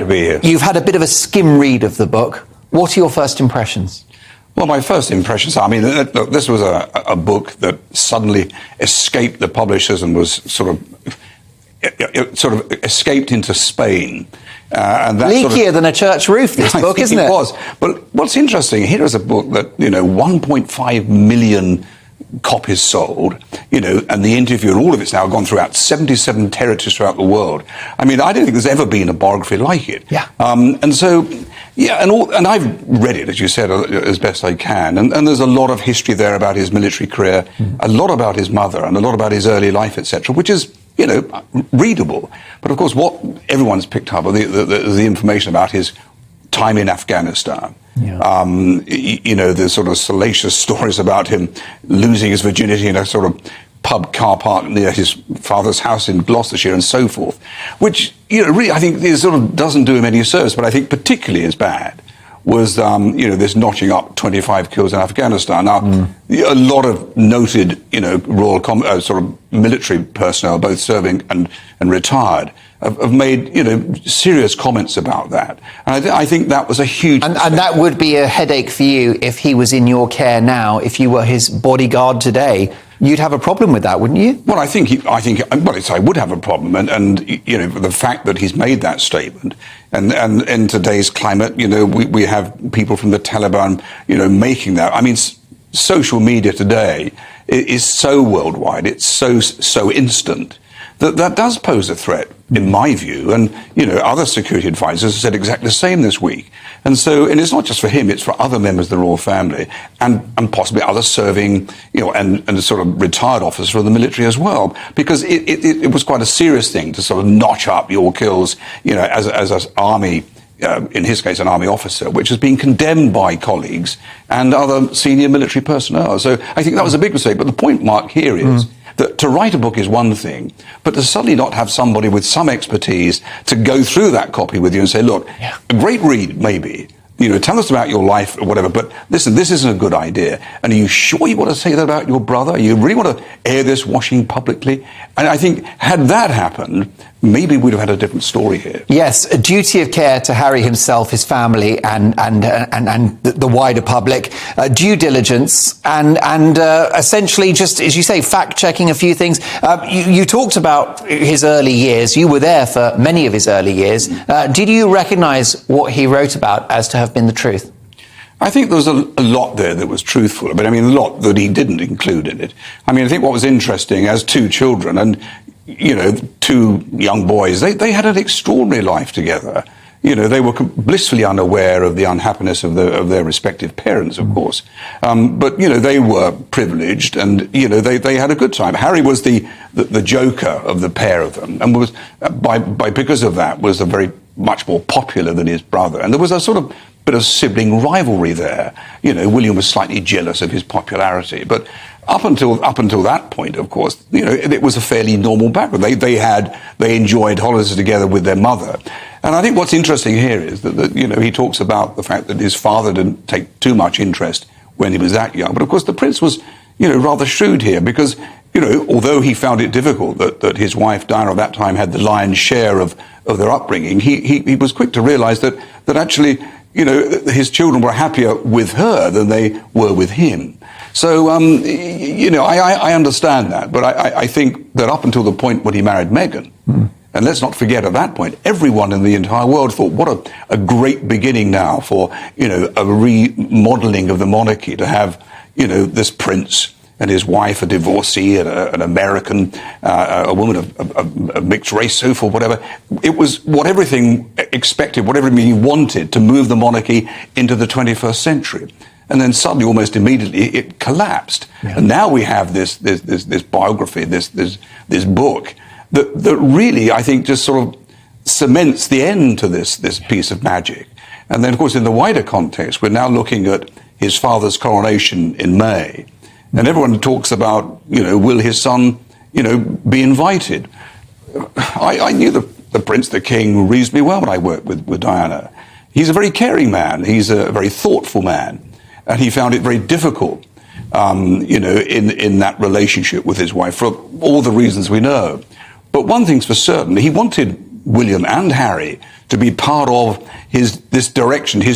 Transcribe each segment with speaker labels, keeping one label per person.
Speaker 1: to be here.
Speaker 2: You've had a bit of a skim read of the book. What are your first impressions?
Speaker 1: Well, my first impressions, I mean, look, this was a book that suddenly escaped the publishers and was sort of escaped into Spain.
Speaker 2: And that leakier than a church roof, this book, isn't it?
Speaker 1: It was. But what's interesting, here is a book that, 1.5 million copies sold, and the interview and all of it's now gone throughout 77 territories throughout the world. I mean, I don't think there's ever been a biography like it.
Speaker 2: Yeah.
Speaker 1: And so, and I've read it, as you said, as best I can. And there's a lot of history there about his military career, a lot about his mother, and a lot about his early life, etc., which is, readable. But of course, what everyone's picked up are the information about his time in Afghanistan.
Speaker 2: Yeah.
Speaker 1: The sort of salacious stories about him losing his virginity in a sort of pub car park near his father's house in Gloucestershire and so forth, which, really I think it sort of doesn't do him any service, but I think particularly as bad was, this notching up 25 kills in Afghanistan. Now, a lot of noted, royal sort of military personnel, both serving and retired, have made, serious comments about that. And I think that was a huge...
Speaker 2: And that would be a headache for you if he was in your care now, if you were his bodyguard today. You'd have a problem with that, wouldn't you?
Speaker 1: Well, I would have a problem. And the fact that he's made that statement, and in today's climate, we have people from the Taliban, making that. I mean, social media today is so worldwide, it's so instant, that does pose a threat, in my view. And, other security advisors have said exactly the same this week. And it's not just for him, it's for other members of the royal family and possibly other serving, and sort of retired officers of the military as well. Because it was quite a serious thing to sort of notch up your kills, as an army, in his case, an army officer, which has been condemned by colleagues and other senior military personnel. So I think that was a big mistake. But the point, Mark, here is that to write a book is one thing, but to suddenly not have somebody with some expertise to go through that copy with you and say, look, a great read, maybe, tell us about your life or whatever, but listen, this isn't a good idea. And are you sure you want to say that about your brother? You really want to air this washing publicly? And I think had that happened, maybe we'd have had a different story here.
Speaker 2: Yes, a duty of care to Harry himself, his family, and the wider public, due diligence, and essentially just, as you say, fact-checking a few things. You talked about his early years. You were there for many of his early years. Did you recognise what he wrote about as to have been the truth?
Speaker 1: I think there was a lot there that was truthful, but I mean, a lot that he didn't include in it. I mean, I think what was interesting, as two children, and two young boys, they had an extraordinary life together. They were blissfully unaware of the unhappiness of their respective parents, of course. But, they were privileged and, they had a good time. Harry was the joker of the pair of them, and was, because of that, was much more popular than his brother. And there was a sort of bit of sibling rivalry there. William was slightly jealous of his popularity, but up until that point, of course, it was a fairly normal background. They enjoyed holidays together with their mother. And I think what's interesting here is that he talks about the fact that his father didn't take too much interest when he was that young. But of course, the prince was, rather shrewd here because, although he found it difficult that his wife Diana at that time had the lion's share of their upbringing, he was quick to realise that actually, his children were happier with her than they were with him. So, I understand that, but I think that up until the point when he married Meghan, and let's not forget at that point, everyone in the entire world thought, what a great beginning now for, a remodeling of the monarchy to have, this prince and his wife, a divorcee, and an American, a woman of mixed race, so forth, whatever. It was what everything expected, what everything wanted to move the monarchy into the 21st century. And then suddenly, almost immediately, it collapsed. Yeah. And now we have this biography, this book that really, I think, just sort of cements the end to this piece of magic. And then, of course, in the wider context, we're now looking at his father's coronation in May. And everyone talks about, will his son, be invited? I knew the Prince, the King, reasonably well when I worked with Diana. He's a very caring man. He's a very thoughtful man. And he found it very difficult, in that relationship with his wife for all the reasons we know. But one thing's for certain, he wanted William and Harry to be part of his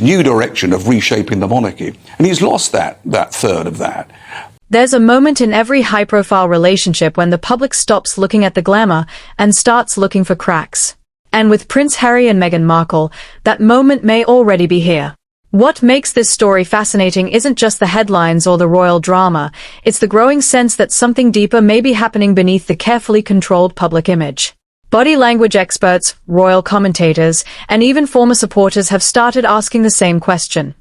Speaker 1: new direction of reshaping the monarchy. And he's lost that third of that.
Speaker 3: There's a moment in every high-profile relationship when the public stops looking at the glamour and starts looking for cracks. And with Prince Harry and Meghan Markle, that moment may already be here. What makes this story fascinating isn't just the headlines or the royal drama, it's the growing sense that something deeper may be happening beneath the carefully controlled public image. Body language experts, royal commentators, and even former supporters have started asking the same question.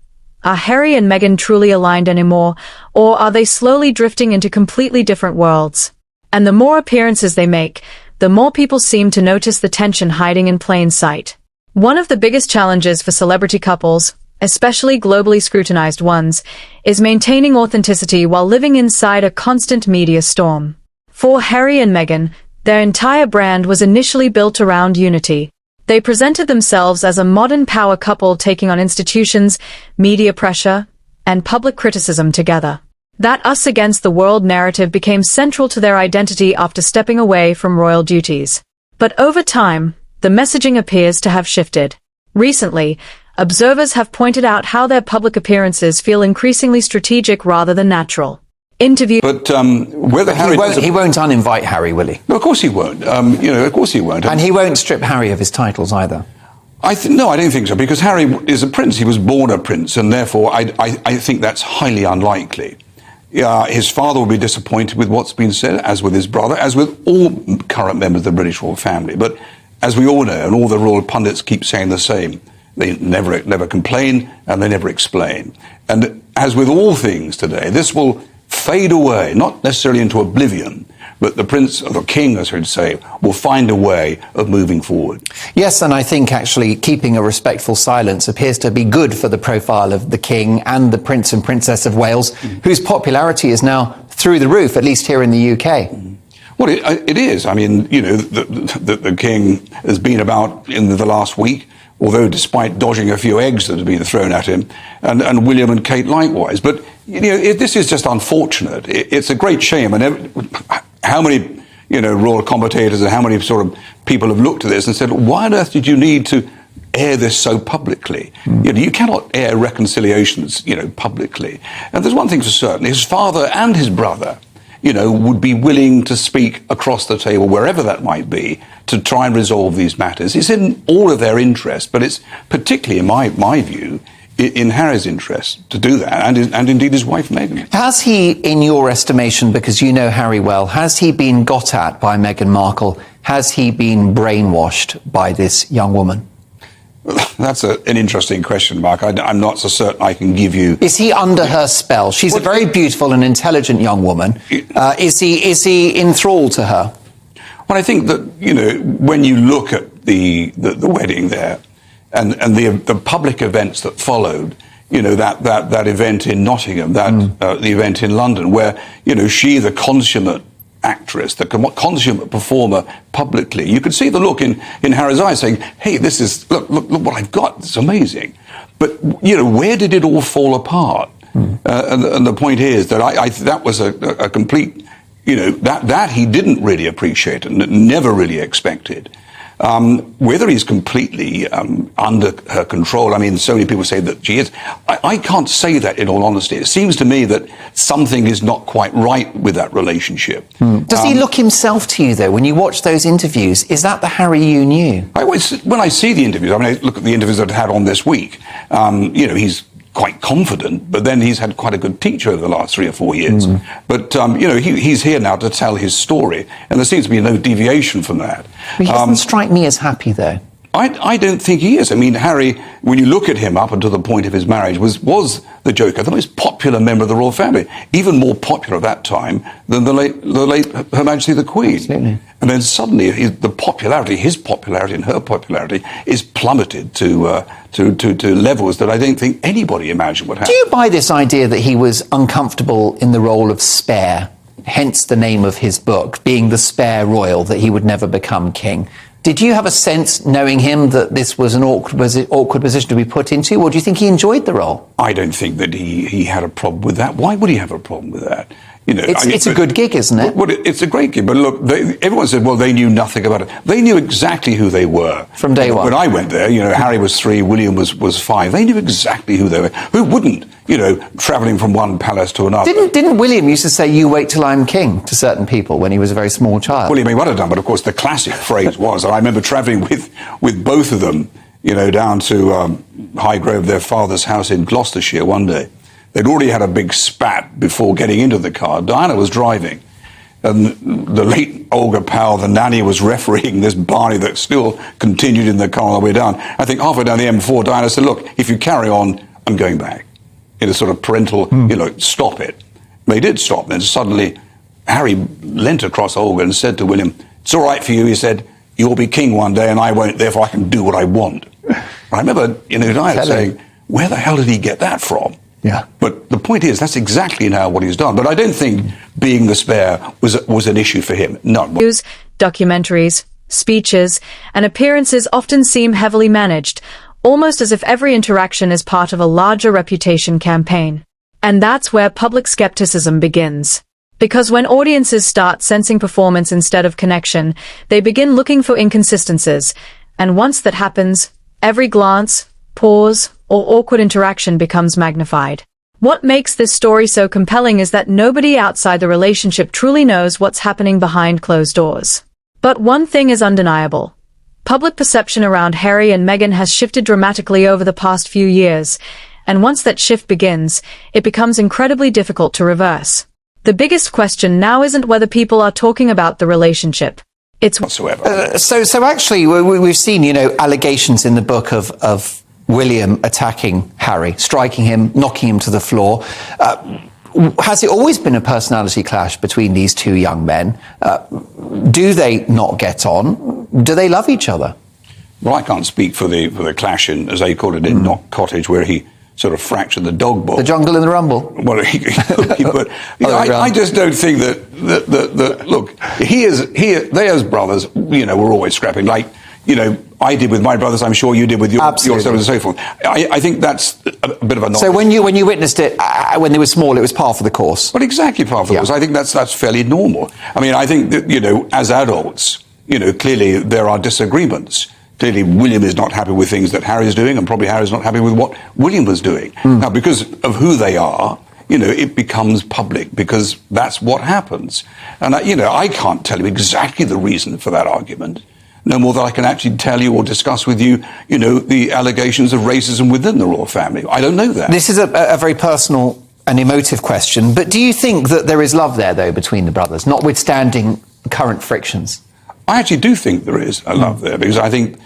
Speaker 3: Are Harry and Meghan truly aligned anymore, or are they slowly drifting into completely different worlds? And the more appearances they make, the more people seem to notice the tension hiding in plain sight. One of the biggest challenges for celebrity couples, especially globally scrutinized ones, is maintaining authenticity while living inside a constant media storm. For Harry and Meghan, their entire brand was initially built around unity. They presented themselves as a modern power couple taking on institutions, media pressure, and public criticism together. That us against the world narrative became central to their identity after stepping away from royal duties. But over time, the messaging appears to have shifted. Recently, observers have pointed out how their public appearances feel increasingly strategic rather than natural.
Speaker 1: But whether Harry
Speaker 2: he won't uninvite Harry, will he?
Speaker 1: No, of course he won't. Of course he won't.
Speaker 2: And he won't strip Harry of his titles either.
Speaker 1: No, I don't think so, because Harry is a prince. He was born a prince, and therefore I think that's highly unlikely. His father will be disappointed with what's been said, as with his brother, as with all current members of the British royal family. But as we all know, and all the royal pundits keep saying the same, they never complain and they never explain. And as with all things today, this will fade away, not necessarily into oblivion, but the prince, or the king, as I'd say, will find a way of moving forward.
Speaker 2: Yes, and I think actually keeping a respectful silence appears to be good for the profile of the king and the Prince and Princess of Wales, whose popularity is now through the roof, at least here in the UK.
Speaker 1: Well, it is. I mean, the king has been about in the last week, although despite dodging a few eggs that have been thrown at him, and William and Kate likewise. But, this is just unfortunate. It's a great shame. And how many, royal commentators and how many sort of people have looked at this and said, why on earth did you need to air this so publicly? You cannot air reconciliations, publicly. And there's one thing for certain, his father and his brother, would be willing to speak across the table, wherever that might be, to try and resolve these matters. It's in all of their interest, but it's particularly, in my view, in Harry's interest to do that, and indeed his wife, Meghan.
Speaker 2: Has he, in your estimation, because you know Harry well, has he been got at by Meghan Markle? Has he been brainwashed by this young woman?
Speaker 1: That's an interesting question, Mark. I'm not so certain I can give you...
Speaker 2: Is he under her spell? She's a very beautiful and intelligent young woman. Is he enthralled to her?
Speaker 1: Well, I think that, when you look at the wedding there, and the public events that followed, that event in Nottingham, the event in London, where, she, the consummate actress, the consummate performer publicly, you could see the look in Harry's eyes saying, hey, this is, look what I've got, it's amazing. But, where did it all fall apart? And the point is that that was a complete, that he didn't really appreciate and never really expected. Whether he's completely under her control, I mean, so many people say that she is. I can't say that in all honesty. It seems to me that something is not quite right with that relationship.
Speaker 2: Does he look himself to you, though, when you watch those interviews? Is that the Harry you knew?
Speaker 1: When I see the interviews, I mean, I look at the interviews that I've had on this week, he's quite confident, but then he's had quite a good teacher over the last 3 or 4 years. But, he's here now to tell his story, and there seems to be no deviation from that.
Speaker 2: He doesn't strike me as happy, though.
Speaker 1: I don't think he is. I mean, Harry, when you look at him up until the point of his marriage, was the Joker, the most popular member of the royal family, even more popular at that time than the late Her Majesty the Queen.
Speaker 2: Absolutely.
Speaker 1: And then suddenly his popularity and her popularity is plummeted to levels that I don't think anybody imagined would happen.
Speaker 2: Do you buy this idea that he was uncomfortable in the role of spare, hence the name of his book, being the spare royal, that he would never become king? Did you have a sense, knowing him, that this was an awkward position to be put into, or do you think he enjoyed the role?
Speaker 1: I don't think that he had a problem with that. Why would he have a problem with that? You know,
Speaker 2: it's a good gig, isn't it?
Speaker 1: Well, it's a great gig. But look, everyone said, well, they knew nothing about it. They knew exactly who they were.
Speaker 2: From day one.
Speaker 1: When I went there, you know, Harry was 3, William was 5. They knew exactly who they were. Who wouldn't, you know, travelling from one palace to another?
Speaker 2: Didn't William used to say, "You wait till I'm king" to certain people when he was a very small child?
Speaker 1: Well, he may well have done, but of course the classic phrase was, and I remember travelling with both of them, you know, down to Highgrove, their father's house in Gloucestershire one day. They'd already had a big spat before getting into the car. Diana was driving, and the late Olga Powell, the nanny, was refereeing this Barney that still continued in the car all the way down. I think halfway down the M4, Diana said, "Look, if you carry on, I'm going back." In a sort of parental, you know, stop it. They did stop. Then suddenly, Harry leant across Olga and said to William, "It's all right for you," he said. "You'll be king one day and I won't, therefore I can do what I want." I remember, you know, Diana saying, where the hell did he get that from?
Speaker 2: Yeah.
Speaker 1: But the point is, that's exactly now what he's done. But I don't think being the spare was an issue for him. None.
Speaker 3: News, documentaries, speeches, and appearances often seem heavily managed, almost as if every interaction is part of a larger reputation campaign. And that's where public skepticism begins. Because when audiences start sensing performance instead of connection, they begin looking for inconsistencies. And once that happens, every glance, pause, or awkward interaction becomes magnified. What makes this story so compelling is that nobody outside the relationship truly knows what's happening behind closed doors. But one thing is undeniable. Public perception around Harry and Meghan has shifted dramatically over the past few years, and once that shift begins, it becomes incredibly difficult to reverse. The biggest question now isn't whether people are talking about the relationship. It's
Speaker 1: whatsoever.
Speaker 2: So actually, we've seen, you know, allegations in the book of William attacking Harry, striking him, knocking him to the floor. Has it always been a personality clash between these two young men? Do they not get on? Do they love each other?
Speaker 1: Well, I can't speak for the clash in, as they called it, in Knock Cottage, where he sort of fractured the dog bowl.
Speaker 2: The jungle in the rumble.
Speaker 1: Well, but you know, I just don't think that look, they as brothers, you know, were always scrapping. Like, you know, I did with my brothers. I'm sure you did with your so on and so forth. I think that's a bit of a knowledge.
Speaker 2: So when you witnessed it when they were small, it was par for the course.
Speaker 1: Well, exactly par for the course. I think that's fairly normal. I mean, I think that, you know, as adults, you know, clearly there are disagreements. Clearly, William is not happy with things that Harry is doing, and probably Harry is not happy with what William was doing. Now, because of who they are, you know, it becomes public because that's what happens. And, you know, I can't tell you exactly the reason for that argument, no more than I can actually tell you or discuss with you, you know, the allegations of racism within the royal family. I don't know that.
Speaker 2: This is a very personal and emotive question, but do you think that there is love there, though, between the brothers, notwithstanding current frictions?
Speaker 1: I actually do think there is a love there, because I think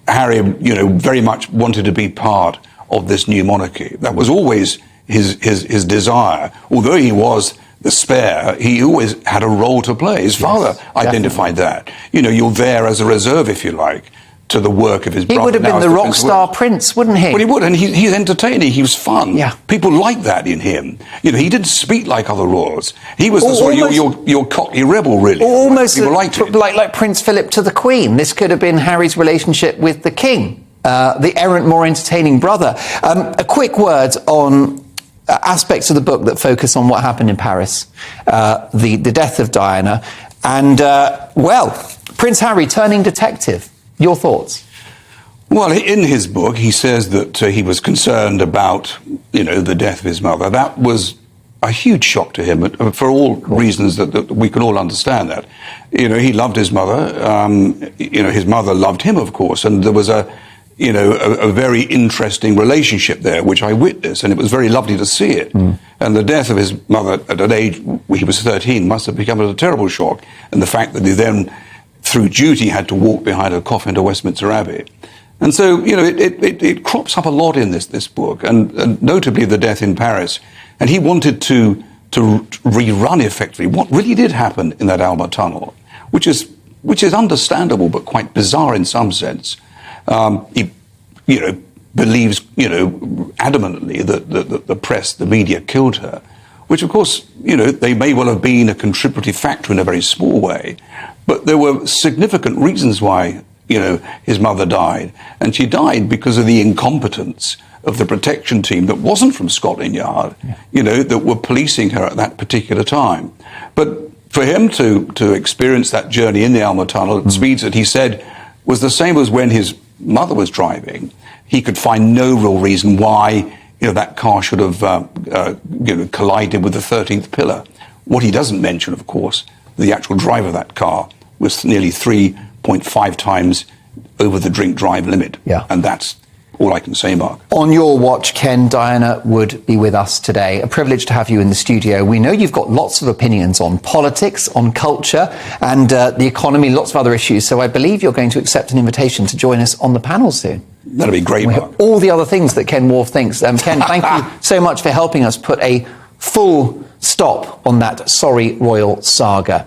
Speaker 1: Harry, you know, very much wanted to be part of this new monarchy. That was always his desire. Although he was the spare, he always had a role to play. His father identified that. You know, you're there as a reserve, if you like, to the work of his brother.
Speaker 2: He would have been the rock star prince, wouldn't he?
Speaker 1: Well, he would, and he's entertaining, he was fun.
Speaker 2: Yeah.
Speaker 1: People liked that in him. You know, he didn't speak like other royals. He was the sort of your cocky rebel, really.
Speaker 2: Almost
Speaker 1: people liked it.
Speaker 2: like Prince Philip to the Queen. This could have been Harry's relationship with the King, the errant, more entertaining brother. A quick word on aspects of the book that focus on what happened in Paris, the death of Diana, and, Prince Harry turning detective. Your thoughts?
Speaker 1: Well, in his book, he says that he was concerned about, you know, the death of his mother. That was a huge shock to him, for all reasons that we can all understand that. You know, he loved his mother. You know, his mother loved him, of course, and there was a very interesting relationship there, which I witnessed, and it was very lovely to see it. And the death of his mother at an age where he was 13 must have become a terrible shock, and the fact that he then, through duty, had to walk behind her coffin to Westminster Abbey. And so, you know, it crops up a lot in this book, and notably the death in Paris. And he wanted to rerun effectively what really did happen in that Alma tunnel, which is understandable but quite bizarre in some sense. He, you know, believes, you know, adamantly that the press, the media killed her, which of course, you know, they may well have been a contributory factor in a very small way, but there were significant reasons why, you know, his mother died, and she died because of the incompetence of the protection team that wasn't from Scotland Yard, that were policing her at that particular time. But for him to experience that journey in the Elmer Tunnel at speeds that he said was the same as when his mother was driving, he could find no real reason why that car should have collided with the 13th pillar. What he doesn't mention, of course, the actual driver of that car was nearly 3.5 times over the drink drive limit.
Speaker 2: Yeah.
Speaker 1: And that's all I can say, Mark.
Speaker 2: On your watch, Ken, Diana would be with us today. A privilege to have you in the studio. We know you've got lots of opinions on politics, on culture, and the economy, lots of other issues. So I believe you're going to accept an invitation to join us on the panel soon.
Speaker 1: That'll be great, Mark.
Speaker 2: All the other things that Ken Wharf thinks. Ken, thank you so much for helping us put a full stop on that sorry royal saga.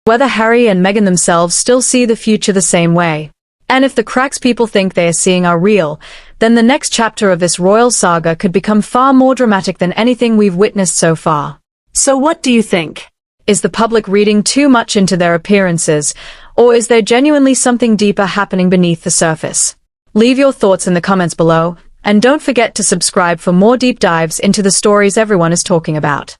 Speaker 3: Whether Harry and Meghan themselves still see the future the same way. And if the cracks people think they are seeing are real, then the next chapter of this royal saga could become far more dramatic than anything we've witnessed so far. So what do you think? Is the public reading too much into their appearances, or is there genuinely something deeper happening beneath the surface? Leave your thoughts in the comments below, and don't forget to subscribe for more deep dives into the stories everyone is talking about.